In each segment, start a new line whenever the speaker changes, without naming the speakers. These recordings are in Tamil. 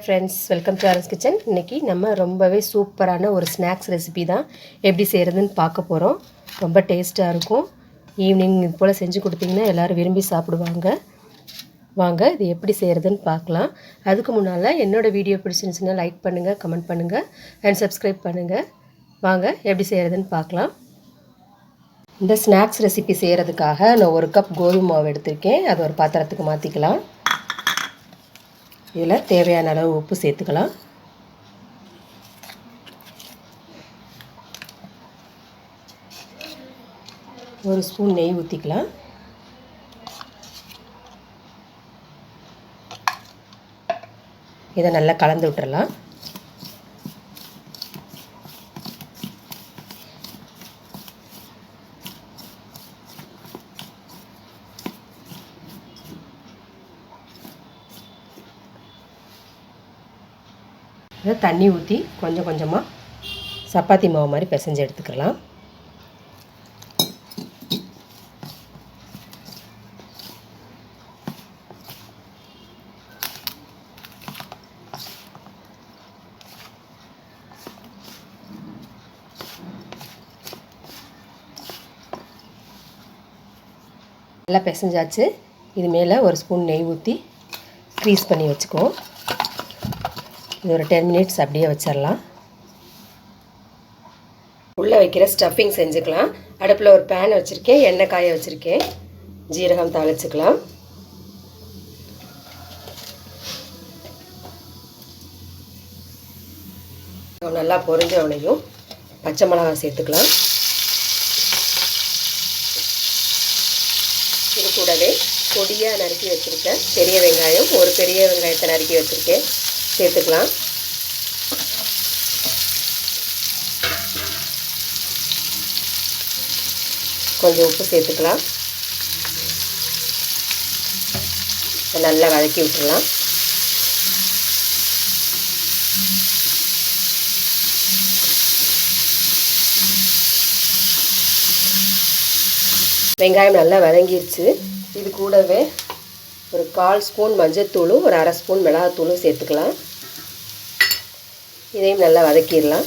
Friends, welcome to RS kitchen. இன்றைக்கி நம்ம ரொம்பவே சூப்பரான ஒரு ஸ்நாக்ஸ் ரெசிபி தான் எப்படி செய்கிறதுன்னு பார்க்க போகிறோம். ரொம்ப டேஸ்ட்டாக இருக்கும். ஈவினிங் இது போல் செஞ்சு கொடுத்தீங்கன்னா எல்லோரும் விரும்பி சாப்பிடுவாங்க. வாங்க இது எப்படி செய்கிறதுன்னு பார்க்கலாம். அதுக்கு முன்னால் என்னோடய வீடியோ பிடிச்சிருந்துச்சுன்னா லைக் பண்ணுங்கள், கமெண்ட் பண்ணுங்கள் அண்ட் சப்ஸ்கிரைப் பண்ணுங்கள். வாங்க எப்படி செய்கிறதுன்னு பார்க்கலாம். இந்த ஸ்நாக்ஸ் ரெசிபி செய்கிறதுக்காக நான் 1 கப் கோதுமை மாவு எடுத்திருக்கேன். அது ஒரு பாத்திரத்துக்கு மாற்றிக்கலாம். இதில் தேவையான அளவு உப்பு சேர்த்துக்கலாம். ஒரு ஸ்பூன் நெய் ஊற்றிக்கலாம். இதை நல்லா கலந்து விட்டுறலாம். இதை தண்ணி ஊற்றி கொஞ்சம் கொஞ்சமாக சப்பாத்தி மாவு மாதிரி பிசைஞ்சு எடுத்துக்கலாம். நல்லா பிசைஞ்சாச்சு. இது மேலே ஒரு ஸ்பூன் நெய் ஊற்றி க்ரீஸ் பண்ணி வச்சுக்குவோம். இது ஒரு 10 மினிட்ஸ் அப்படியே வச்சிடலாம். உள்ளே வைக்கிற ஸ்டஃபிங் செஞ்சுக்கலாம். அடுப்பில் ஒரு பேன் வச்சுருக்கேன், எண்ணெய் காய வச்சுருக்கேன். ஜீரகம் தாளிச்சுக்கலாம். நல்லா பொரிஞ்ச உடனேயும் பச்சை மிளகாய் சேர்த்துக்கலாம். இது கூடவே பொடியாக நறுக்கி வச்சுருக்கேன் பெரிய வெங்காயம், ஒரு பெரிய வெங்காயத்தை நறுக்கி வச்சுருக்கேன், சேர்த்துக்கலாம். கொஞ்சம் உப்பு சேர்த்துக்கலாம். நல்லா வதக்கி விட்டுடலாம். வெங்காயம் நல்லா வதங்கிருச்சு. இது கூடவே ஒரு 1/4 ஸ்பூன் மஞ்சத்தூளும் ஒரு 1/2 ஸ்பூன் மிளகாத்தூளும் சேர்த்துக்கலாம். இதையும் நல்லா வதக்கிடலாம்.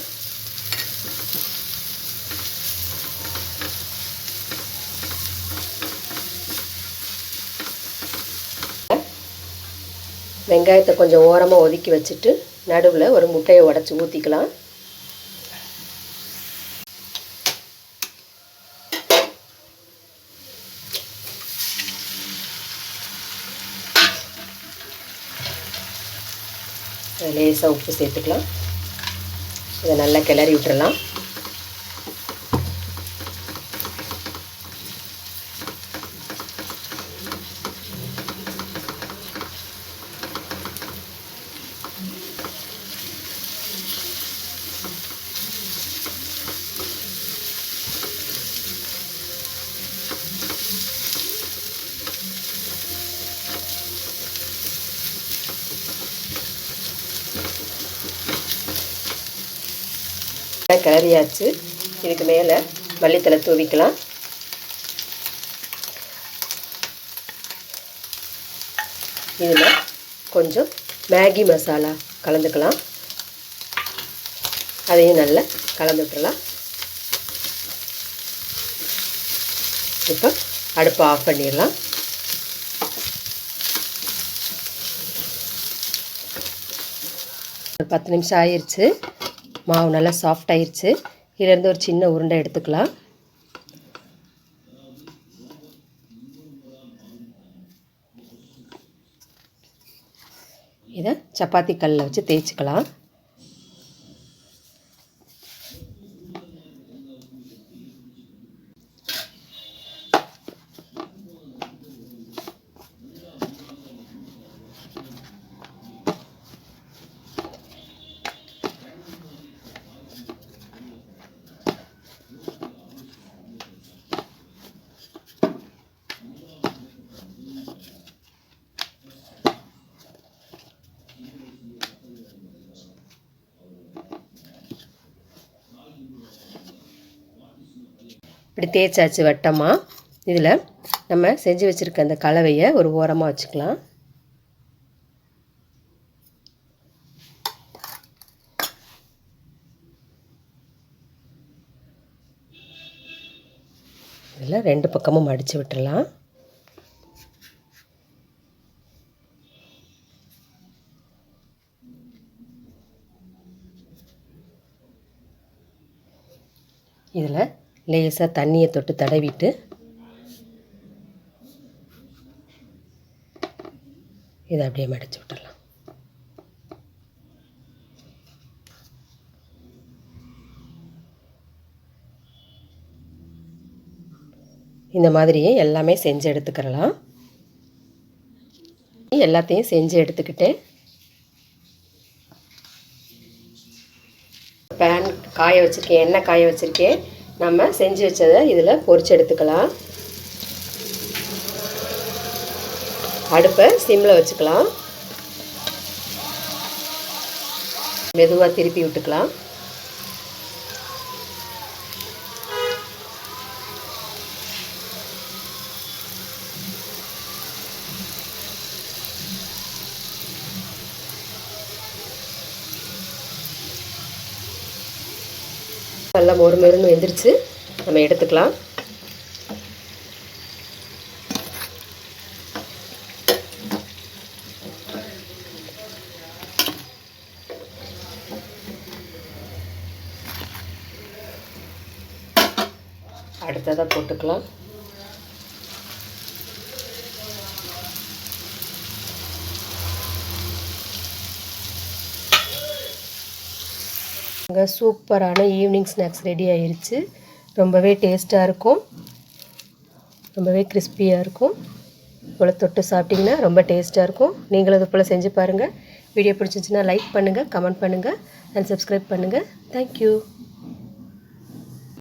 வெங்காயத்தை கொஞ்சம் ஓரமாக ஒதுக்கி வச்சுட்டு நடுவில் ஒரு முட்டையை உடைச்சி ஊற்றிக்கலாம். லேசாக உப்பு சேர்த்துக்கலாம். இதை நல்லா கிளறி விட்டுறலாம். கிளறியாச்சு. இதுக்கு மேலே மல்லித்தலை தூவிக்கலாம். இதில் கொஞ்சம் மேகி மசாலா கலந்துக்கலாம். அதையும் நல்லா கலந்து விட்டுறலாம். இப்போ அடுப்பை ஆஃப் பண்ணிடலாம். ஒரு 10 நிமிஷம் ஆயிடுச்சு. மாவு நல்லா சாஃப்ட் ஆயிடுச்சு. இதிலேருந்து ஒரு சின்ன உருண்டை எடுத்துக்கலாம். இதை சப்பாத்தி கல்லில் வச்சு தேய்ச்சிக்கலாம். இப்படி தேய்ச்சாச்சு வட்டமாக. இதில் நம்ம செஞ்சு வச்சுருக்க அந்த கலவையை ஒரு ஓரமாக வச்சுக்கலாம். இதில் 2 பக்கமும் மடித்து விட்டுடலாம். இதில் லேசாக தண்ணியை தொட்டு தடவிட்டு இதை அப்படியே மடித்து விட்டுடலாம். இந்த மாதிரியே எல்லாமே செஞ்சு எடுத்துக்கிறலாம். எல்லாத்தையும் செஞ்சு எடுத்துக்கிட்டு பேன் காய வச்சுருக்கேன், எண்ணெய் காய வச்சுருக்கேன். நம்ம செஞ்சு வச்சதை இதில் பொரிச்சு எடுத்துக்கலாம். அடுப்பை சிம்மில் வச்சுக்கலாம். மெதுவாக திருப்பி விட்டுக்கலாம். நல்லா மொறுமொறுன்னு வெந்துருச்சு. நம்ம எடுத்துக்கலாம். அடுத்ததாக போட்டுக்கலாம். சூப்பரான ஈவினிங் ஸ்நாக்ஸ் ரெடி ஆயிருச்சு. ரொம்பவே டேஸ்ட்டாக இருக்கும், ரொம்பவே கிறிஸ்பியாக இருக்கும். போல் தொட்டு சாப்பிட்டிங்கன்னா ரொம்ப டேஸ்ட்டாக இருக்கும். நீங்களும் இது போல் செஞ்சு பாருங்கள். வீடியோ பிடிச்சிருந்துச்சுன்னா லைக் பண்ணுங்கள், கமெண்ட் பண்ணுங்கள் அண்ட் சப்ஸ்கிரைப் பண்ணுங்கள். தேங்க்யூ.